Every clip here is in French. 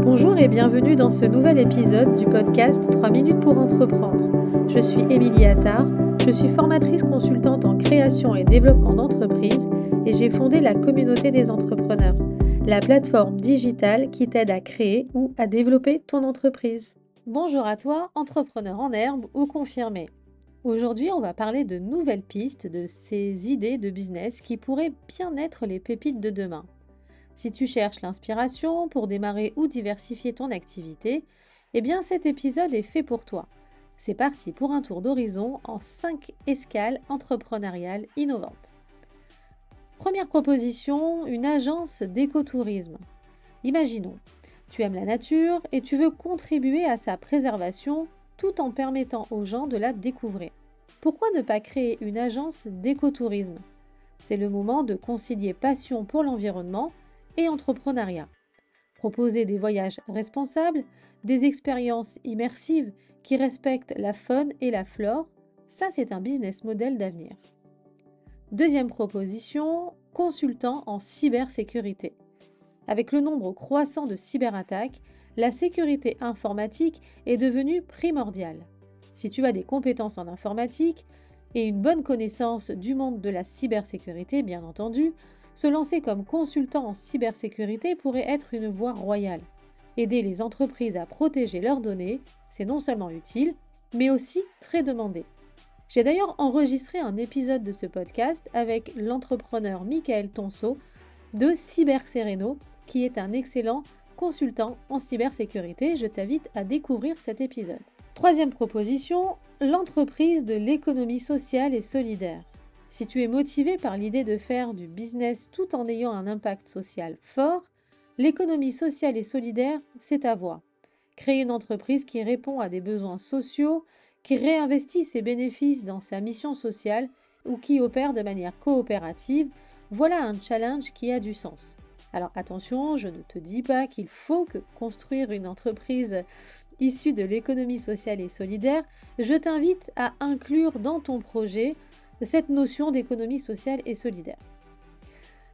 Bonjour et bienvenue dans ce nouvel épisode du podcast 3 minutes pour entreprendre. Je suis Émilie Attard, je suis formatrice consultante en création et développement d'entreprises et j'ai fondé la communauté des entrepreneurs, la plateforme digitale qui t'aide à créer ou à développer ton entreprise. Bonjour à toi, entrepreneur en herbe ou confirmé. Aujourd'hui, on va parler de nouvelles pistes, de ces idées de business qui pourraient bien être les pépites de demain. Si tu cherches l'inspiration pour démarrer ou diversifier ton activité, eh bien cet épisode est fait pour toi. C'est parti pour un tour d'horizon en 5 escales entrepreneuriales innovantes. Première proposition, une agence d'écotourisme. Imaginons, tu aimes la nature et tu veux contribuer à sa préservation tout en permettant aux gens de la découvrir. Pourquoi ne pas créer une agence d'écotourisme ? C'est le moment de concilier passion pour l'environnement et entrepreneuriat. Proposer des voyages responsables, des expériences immersives qui respectent la faune et la flore, ça c'est un business model d'avenir. Deuxième proposition, consultant en cybersécurité. Avec le nombre croissant de cyberattaques, la sécurité informatique est devenue primordiale. Si tu as des compétences en informatique et une bonne connaissance du monde de la cybersécurité, bien entendu, se lancer comme consultant en cybersécurité pourrait être une voie royale. Aider les entreprises à protéger leurs données, c'est non seulement utile, mais aussi très demandé. J'ai d'ailleurs enregistré un épisode de ce podcast avec l'entrepreneur Michael Tonceau de Cybersereno, qui est un excellent consultant en cybersécurité. Je t'invite à découvrir cet épisode. Troisième proposition, l'entreprise de l'économie sociale et solidaire. Si tu es motivé par l'idée de faire du business tout en ayant un impact social fort, l'économie sociale et solidaire, c'est ta voie. Créer une entreprise qui répond à des besoins sociaux, qui réinvestit ses bénéfices dans sa mission sociale ou qui opère de manière coopérative, voilà un challenge qui a du sens. Alors attention, je ne te dis pas qu'il faut que construire une entreprise issue de l'économie sociale et solidaire. Je t'invite à inclure dans ton projet cette notion d'économie sociale et solidaire.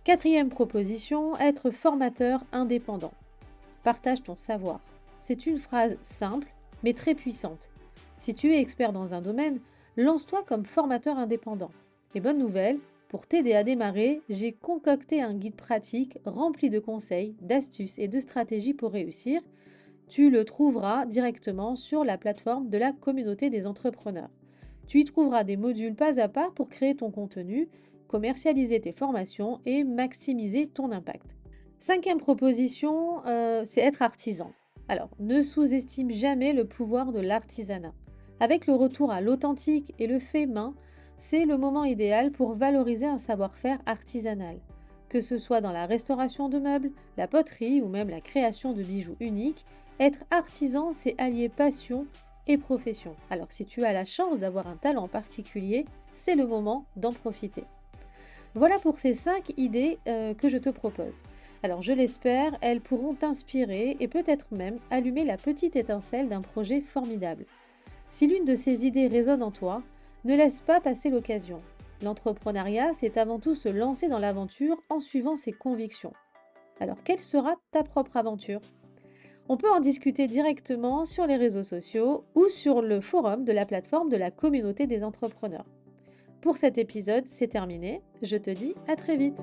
Quatrième proposition, être formateur indépendant. Partage ton savoir. C'est une phrase simple, mais très puissante. Si tu es expert dans un domaine, lance-toi comme formateur indépendant. Et bonne nouvelle, pour t'aider à démarrer, j'ai concocté un guide pratique rempli de conseils, d'astuces et de stratégies pour réussir. Tu le trouveras directement sur la plateforme de la communauté des entrepreneurs. Tu y trouveras des modules pas à pas pour créer ton contenu, commercialiser tes formations et maximiser ton impact. Cinquième proposition, c'est être artisan. Alors, ne sous-estime jamais le pouvoir de l'artisanat. Avec le retour à l'authentique et le fait main, c'est le moment idéal pour valoriser un savoir-faire artisanal. Que ce soit dans la restauration de meubles, la poterie ou même la création de bijoux uniques, être artisan, c'est allier passion et profession. Alors si tu as la chance d'avoir un talent particulier, c'est le moment d'en profiter. Voilà pour ces 5 idées que je te propose. Alors je l'espère, elles pourront t'inspirer et peut-être même allumer la petite étincelle d'un projet formidable. Si l'une de ces idées résonne en toi, ne laisse pas passer l'occasion. L'entrepreneuriat, c'est avant tout se lancer dans l'aventure en suivant ses convictions. Alors quelle sera ta propre aventure ? On peut en discuter directement sur les réseaux sociaux ou sur le forum de la plateforme de la communauté des entrepreneurs. Pour cet épisode, c'est terminé. Je te dis à très vite.